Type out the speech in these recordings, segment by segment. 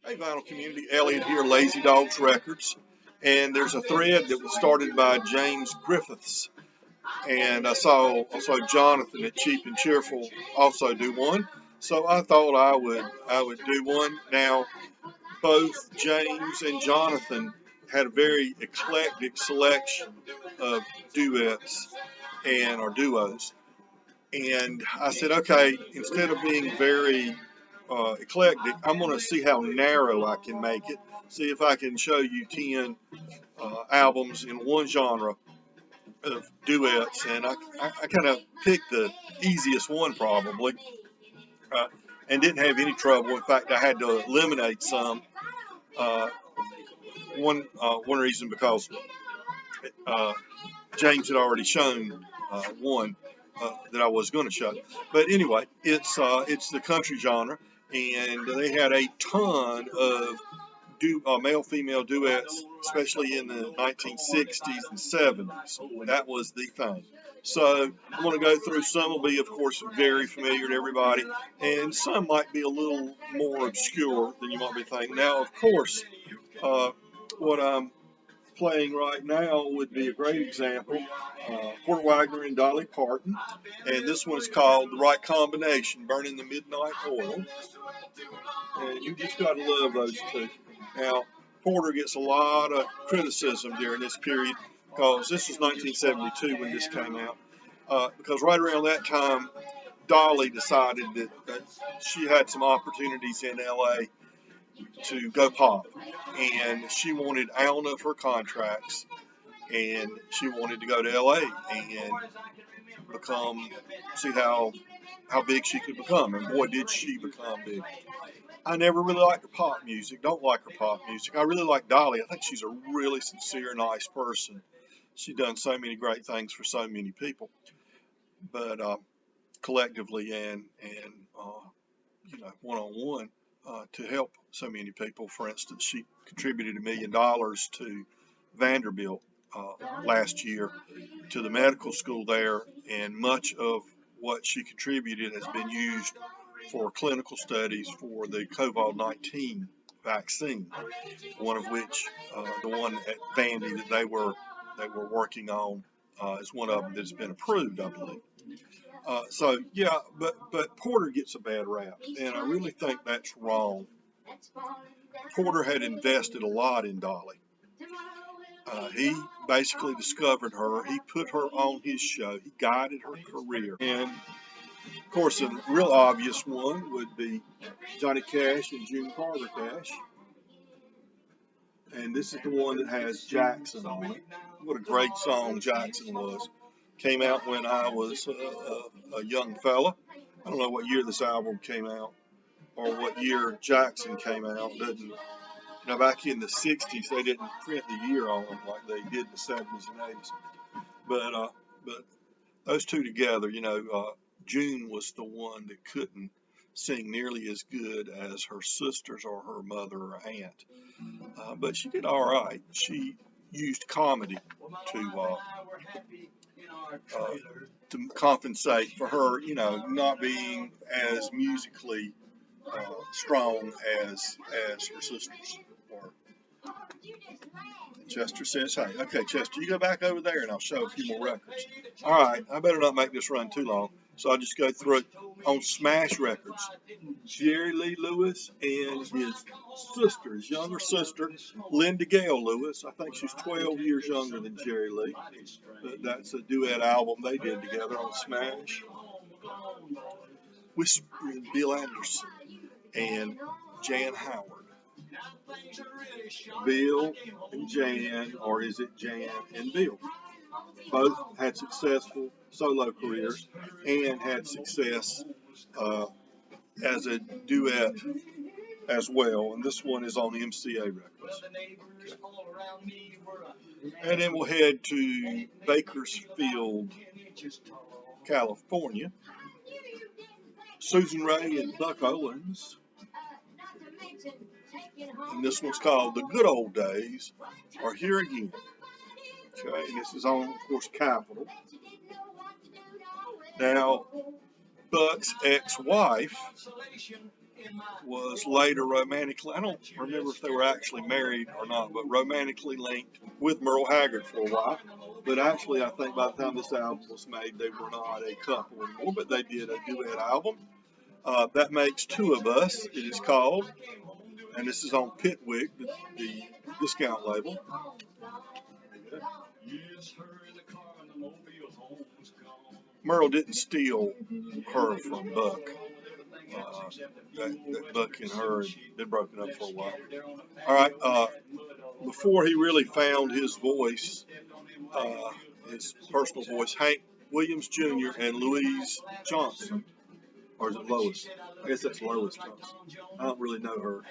Hey, Vinyl Community, Elliot here, Lazy Dogs Records. And there's a thread that was started by James Griffiths. And I saw also Jonathan at Cheap and Cheerful also do one. So I thought I would do one. Now, both James and Jonathan had a very eclectic selection of duets and or duos. And I said, okay, instead of being very eclectic, I'm going to see how narrow I can make it. See if I can show you 10 albums in one genre of duets. And I kind of picked the easiest one probably uh, and didn't have any trouble. In fact, I had to eliminate some. Uh, one reason because uh, James had already shown one that I was going to show. But anyway, it's the country genre, and they had a ton of male-female duets, especially in the 1960s and 70s. That was the thing. So I'm going to go through some will be, of course, very familiar to everybody, and some might be a little more obscure than you might be thinking. Now, of course, what I'm playing right now would be a great example. Porter Wagner and Dolly Parton, and this one is called The Right Combination, Burning the Midnight Oil. And you just got to love those two. Now, Porter gets a lot of criticism during this period because this was 1972 when this came out. Because right around that time, Dolly decided that she had some opportunities in LA to go pop, and she wanted out of her contracts, and she wanted to go to LA and see how big she could become, and boy did she become big. I never really liked her pop music, don't like her pop music. I really like Dolly. I think she's a really sincere, nice person. She's done so many great things for so many people, but collectively and one-on-one to help so many people. For instance, she contributed $1 million to Vanderbilt last year to the medical school there, and much of what she contributed has been used for clinical studies for the COVID-19 vaccine, one of which, the one at Vandy that they were working on, is one of them that's been approved, I believe. So yeah, but Porter gets a bad rap, and I really think that's wrong. Porter had invested a lot in Dolly. He basically discovered her. He put her on his show. He guided her career. And of course, a real obvious one would be Johnny Cash and June Carver Cash. And this is the one that has Jackson on it. What a great song Jackson was. Came out when I was a young fella. I don't know what year this album came out or what year Jackson came out. Back in the 60s, they didn't print the year on them like they did in the 70s and 80s. But those two together, June was the one that couldn't sing nearly as good as her sisters or her mother or aunt. But she did all right. She used comedy to compensate for her, not being as musically strong as her sisters were. Chester says, hey, okay, Chester, you go back over there and I'll show a few more records. All right, I better not make this run too long, so I'll just go through it. On Smash Records, Jerry Lee Lewis and his sister, his younger sister, Linda Gale Lewis. I think she's 12 years younger than Jerry Lee. But that's a duet album they did together on Smash. Whispering Bill Anderson and Jan Howard. Bill and Jan, or is it Jan and Bill? Both had successful solo careers and had success as a duet as well. And this one is on MCA Records. Okay. And then we'll head to Bakersfield, California. Susan Ray and Buck Owens. And this one's called The Good Old Days Are Here Again. Okay, and this is on, of course, Capitol. Now, Buck's ex-wife was later romantically, I don't remember if they were actually married or not, but romantically linked with Merle Haggard for a while. But actually, I think by the time this album was made, they were not a couple anymore, but they did a duet album. That makes two of us, it is called, and this is on Pitwick, the discount label. Merle didn't steal her from Buck. That Buck and her had been broken up for a while. All right, before he really found his voice, his personal voice, Hank Williams Jr. and Louise Johnson, or is it Lois? I guess that's Lois Johnson. I don't really know her.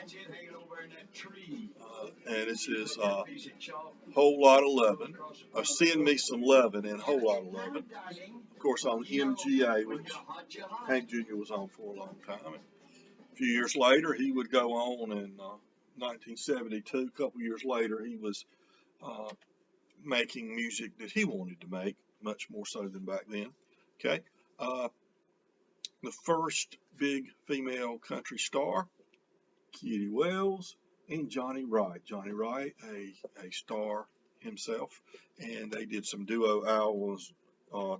And this is Whole Lot of Lovin', or Send Me Some Lovin' and Whole Lot of Lovin'. Of course, on MGA, which Hank Jr. was on for a long time. And a few years later, he would go on in 1972. A couple years later, he was making music that he wanted to make, much more so than back then. Okay. The first big female country star, Kitty Wells, and Johnny Wright. Johnny Wright, a star himself, and they did some duo albums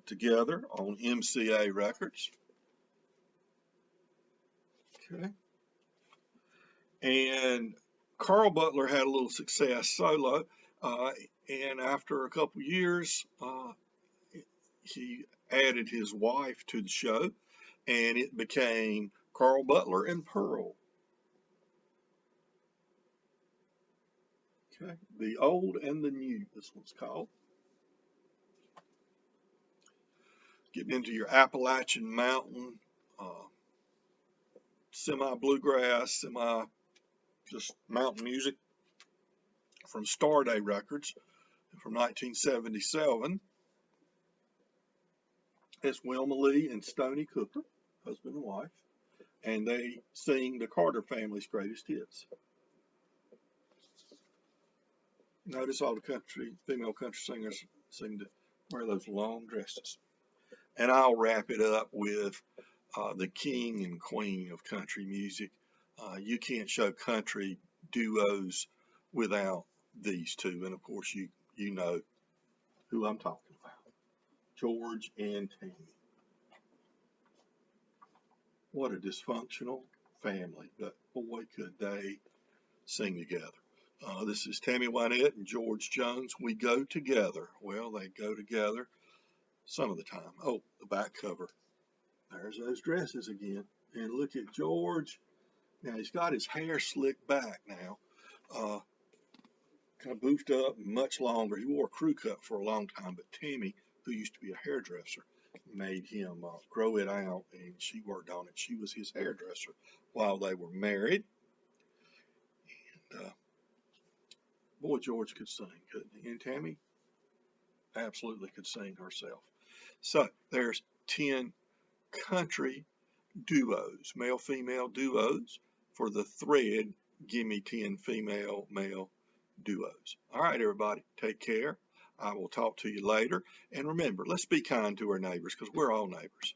together on MCA Records. Okay. And Carl Butler had a little success solo, and after a couple years, he added his wife to the show, and it became Carl Butler and Pearl. Okay, the old and the new, this one's called. Getting into your Appalachian Mountain, semi-bluegrass, just mountain music from Starday Records from 1977. It's Wilma Lee and Stoney Cooper, husband and wife, and they sing the Carter family's greatest hits. Notice all the female country singers seem to wear those long dresses. And I'll wrap it up with the king and queen of country music. You can't show country duos without these two. And of course, you know who I'm talking about. George and Tammy. What a dysfunctional family, but boy, could they sing together. This is Tammy Wynette and George Jones. We go together. Well, they go together some of the time. Oh, the back cover. There's those dresses again. And look at George. Now, he's got his hair slicked back now. Kind of boofed up, much longer. He wore a crew cut for a long time, but Tammy, who used to be a hairdresser, made him grow it out, and she worked on it. She was his hairdresser while they were married. And boy, George could sing, couldn't he? And Tammy absolutely could sing herself. So there's 10 country duos, male-female duos for the thread. Gimme 10 female-male duos. All right, everybody, take care. I will talk to you later. And remember, let's be kind to our neighbors because we're all neighbors.